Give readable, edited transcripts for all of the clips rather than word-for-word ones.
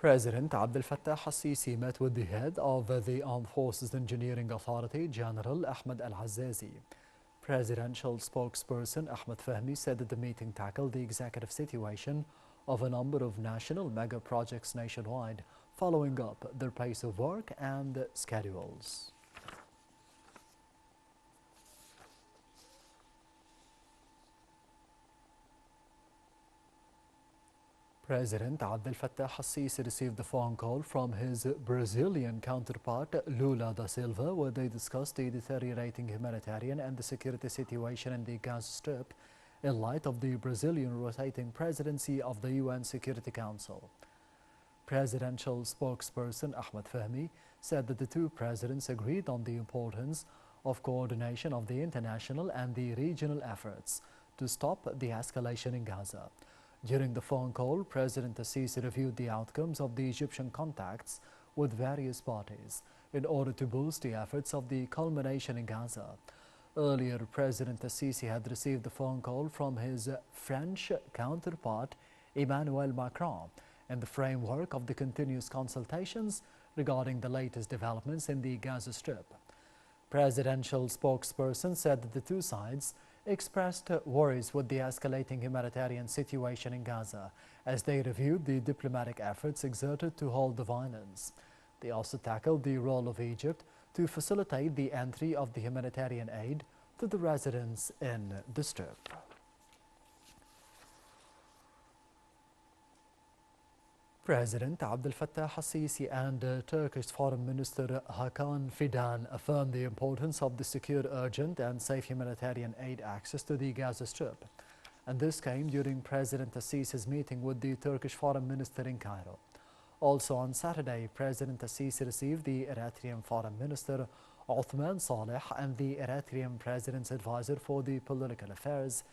President Abdel Fattah al-Sisi met with the head of the Armed Forces Engineering Authority, General Ahmed Al-Azazi. Presidential spokesperson Ahmed Fahmy said that the meeting tackled the executive situation of a number of national mega projects nationwide, following up their pace of work and schedules. President Abdel Fattah al-Sisi received a phone call from his Brazilian counterpart Lula da Silva, where they discussed the deteriorating humanitarian and the security situation in the Gaza Strip in light of the Brazilian rotating presidency of the UN Security Council. Presidential spokesperson Ahmed Fahmy said that the two presidents agreed on the importance of coordination of the international and the regional efforts to stop the escalation in Gaza. During the phone call, President al-Sisi reviewed the outcomes of the Egyptian contacts with various parties in order to boost the efforts of the culmination in Gaza. Earlier, President al-Sisi had received a phone call from his French counterpart Emmanuel Macron in the framework of the continuous consultations regarding the latest developments in the Gaza Strip. Presidential spokesperson said that the two sides expressed worries with the escalating humanitarian situation in Gaza as they reviewed the diplomatic efforts exerted to halt the violence. They also tackled the role of Egypt to facilitate the entry of the humanitarian aid to the residents in the Strip. President Abdel Fattah al-Sisi and Turkish Foreign Minister Hakan Fidan affirmed the importance of the secure, urgent and safe humanitarian aid access to the Gaza Strip. And this came during President al-Sisi's meeting with the Turkish Foreign Minister in Cairo. Also on Saturday, President al-Sisi received the Eritrean Foreign Minister Othman Saleh and the Eritrean President's advisor for the political affairs,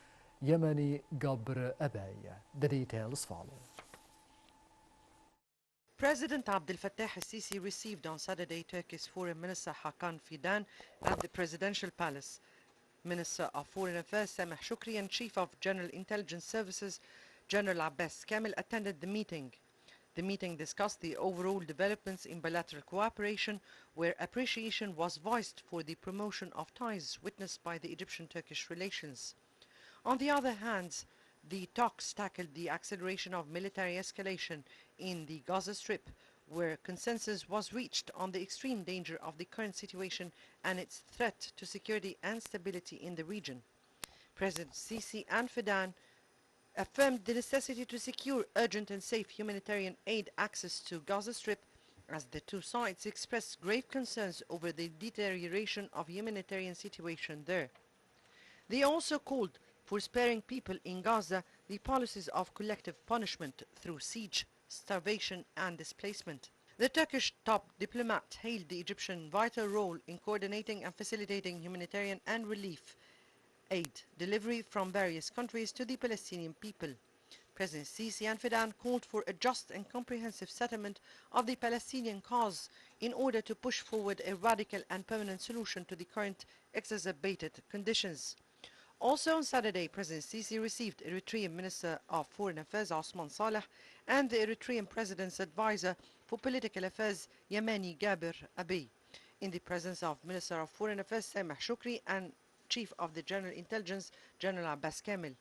Yemeni Gabr Abay. The details follow. President Abdel Fattah al-Sisi received on Saturday Turkey's Foreign Minister Hakan Fidan at the Presidential Palace. Minister of Foreign Affairs Sameh Shukri and Chief of General Intelligence Services General Abbas Kamel attended the meeting. The meeting discussed the overall developments in bilateral cooperation, where appreciation was voiced for the promotion of ties witnessed by the Egyptian-Turkish relations. On the other hand, the talks tackled the acceleration of military escalation in the Gaza Strip, where consensus was reached on the extreme danger of the current situation and its threat to security and stability in the region. President Sisi and Fidan affirmed the necessity to secure urgent and safe humanitarian aid access to Gaza Strip, as the two sides expressed grave concerns over the deterioration of humanitarian situation there. They also called for sparing people in Gaza the policies of collective punishment through siege, starvation and displacement. The Turkish top diplomat hailed the Egyptian vital role in coordinating and facilitating humanitarian and relief aid delivery from various countries to the Palestinian people. President Sisi and Fidan called for a just and comprehensive settlement of the Palestinian cause in order to push forward a radical and permanent solution to the current exacerbated conditions. Also on Saturday, President Sisi received Eritrean Minister of Foreign Affairs Othman Saleh and the Eritrean President's advisor for political affairs Yemeni Gabr Abay, in the presence of Minister of Foreign Affairs Sameh Shukri and Chief of the General Intelligence General Abbas Kamel.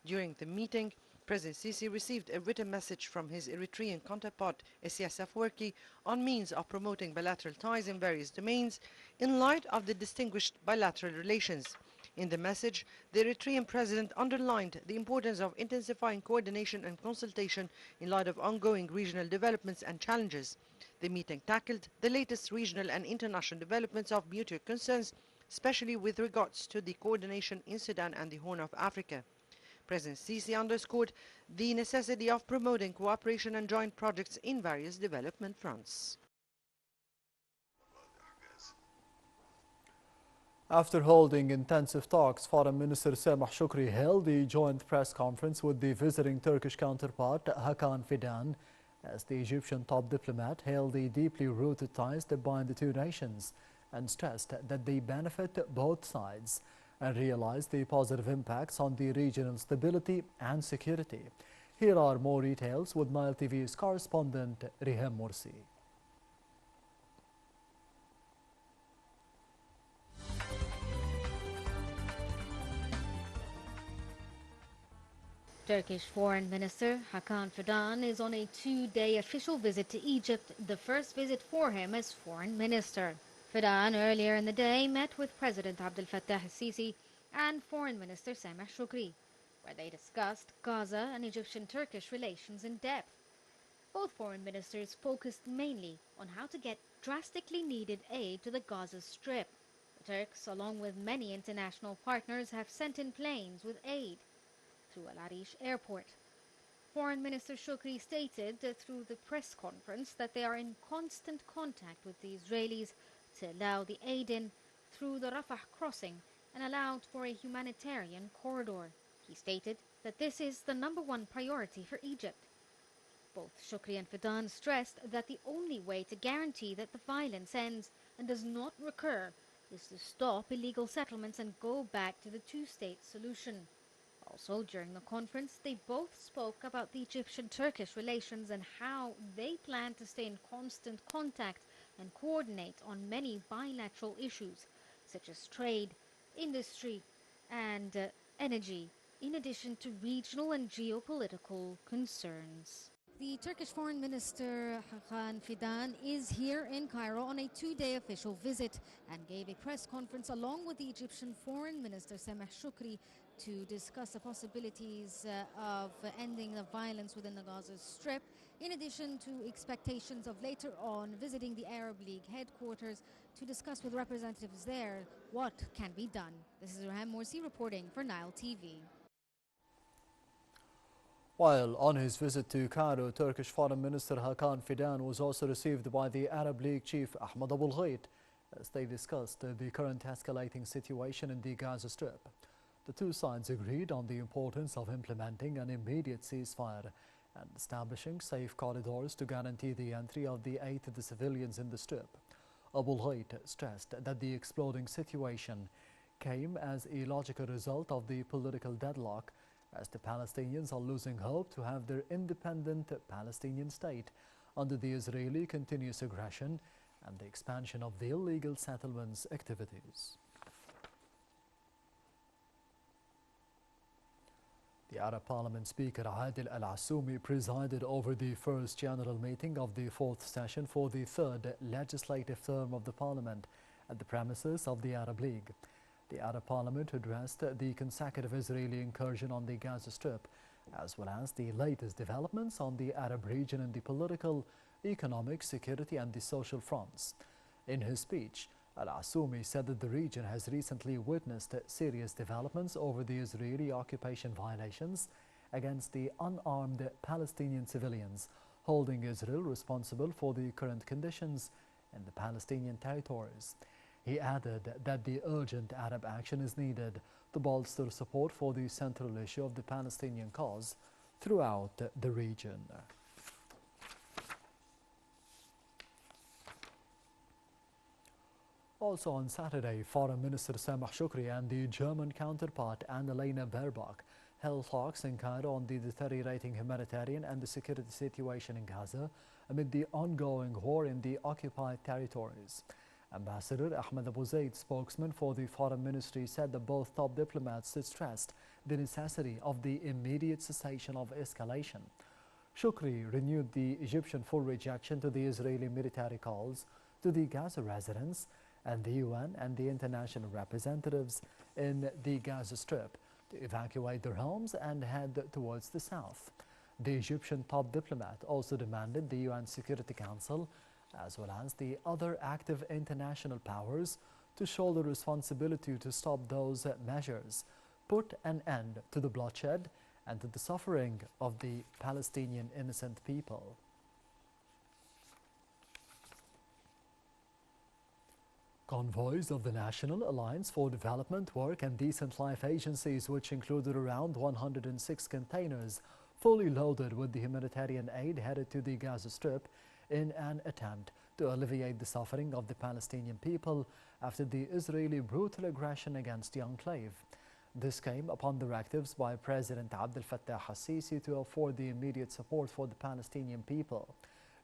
During the meeting, President Sisi received a written message from his Eritrean counterpart Isaias Afwerki on means of promoting bilateral ties in various domains in light of the distinguished bilateral relations. In the message, the Eritrean president underlined the importance of intensifying coordination and consultation in light of ongoing regional developments and challenges. The meeting tackled the latest regional and international developments of mutual concerns, especially with regards to the coordination in Sudan and the Horn of Africa. President Sisi underscored the necessity of promoting cooperation and joint projects in various development fronts. After holding intensive talks, Foreign Minister Sameh Shukri held a joint press conference with the visiting Turkish counterpart Hakan Fidan, as the Egyptian top diplomat hailed the deeply rooted ties that bind the two nations and stressed that they benefit both sides and realized the positive impacts on the regional stability and security. Here are more details with Nile TV's correspondent Rihem Morsi. Turkish Foreign Minister Hakan Fidan is on a two-day official visit to Egypt, the first visit for him as foreign minister. Fidan earlier in the day met with President Abdel Fattah el-Sisi and Foreign Minister Sameh Shoukry, where they discussed Gaza and Egyptian-Turkish relations in depth. Both foreign ministers focused mainly on how to get drastically needed aid to the Gaza Strip. The Turks, along with many international partners, have sent in planes with aid through Al Arish Airport. Foreign Minister Shoukry stated through the press conference that they are in constant contact with the Israelis to allow the aid in through the Rafah crossing and allowed for a humanitarian corridor. He stated that this is the #1 priority for Egypt. Both Shoukry and Fidan stressed that the only way to guarantee that the violence ends and does not recur is to stop illegal settlements and go back to the two-state solution. Also, during the conference, they both spoke about the Egyptian-Turkish relations and how they plan to stay in constant contact and coordinate on many bilateral issues, such as trade, industry, and energy, in addition to regional and geopolitical concerns. The Turkish Foreign Minister Hakan Fidan is here in Cairo on a two-day official visit and gave a press conference along with the Egyptian Foreign Minister Sameh Shoukry to discuss the possibilities of ending the violence within the Gaza Strip, in addition to expectations of later on visiting the Arab League headquarters to discuss with representatives there what can be done. This is Rihem Morsi reporting for Nile TV. While on his visit to Cairo, Turkish Foreign Minister Hakan Fidan was also received by the Arab League chief Ahmed Abul Ghait as they discussed the current escalating situation in the Gaza Strip. The two sides agreed on the importance of implementing an immediate ceasefire and establishing safe corridors to guarantee the entry of the aid to the civilians in the Strip. Abul Ghait stressed that the exploding situation came as a logical result of the political deadlock, as the Palestinians are losing hope to have their independent Palestinian state under the Israeli continuous aggression and the expansion of the illegal settlements activities. The Arab Parliament Speaker Adil Al-Assoumi presided over the first general meeting of the fourth session for the third legislative term of the Parliament at the premises of the Arab League. The Arab Parliament addressed the consecutive Israeli incursion on the Gaza Strip, as well as the latest developments on the Arab region in the political, economic, security and the social fronts. In his speech, Al-Assoumi said that the region has recently witnessed serious developments over the Israeli occupation violations against the unarmed Palestinian civilians, holding Israel responsible for the current conditions in the Palestinian territories. He added that the urgent Arab action is needed to bolster support for the central issue of the Palestinian cause throughout the region. Also on Saturday, Foreign Minister Sameh Shoukry and the German counterpart Annalena Baerbock held talks in Cairo on the deteriorating humanitarian and the security situation in Gaza amid the ongoing war in the occupied territories. Ambassador Ahmed Abu Zaid, spokesman for the Foreign Ministry, said that both top diplomats stressed the necessity of the immediate cessation of escalation. Shoukry renewed the Egyptian full rejection to the Israeli military calls to the Gaza residents and the UN and the international representatives in the Gaza Strip to evacuate their homes and head towards the south. The Egyptian top diplomat also demanded the UN Security Council, as well as the other active international powers, to shoulder responsibility to stop those measures, put an end to the bloodshed and to the suffering of the Palestinian innocent people. Convoys of the National Alliance for Development, Work and Decent Life agencies, which included around 106 containers fully loaded with the humanitarian aid, headed to the Gaza Strip in an attempt to alleviate the suffering of the Palestinian people after the Israeli brutal aggression against the enclave. This came upon directives by President Abdel Fattah al-Sisi to afford the immediate support for the Palestinian people.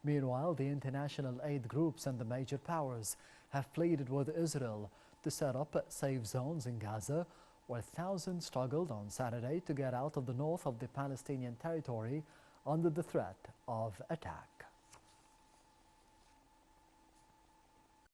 Meanwhile, the international aid groups and the major powers have pleaded with Israel to set up safe zones in Gaza, where thousands struggled on Saturday to get out of the north of the Palestinian territory under the threat of attack.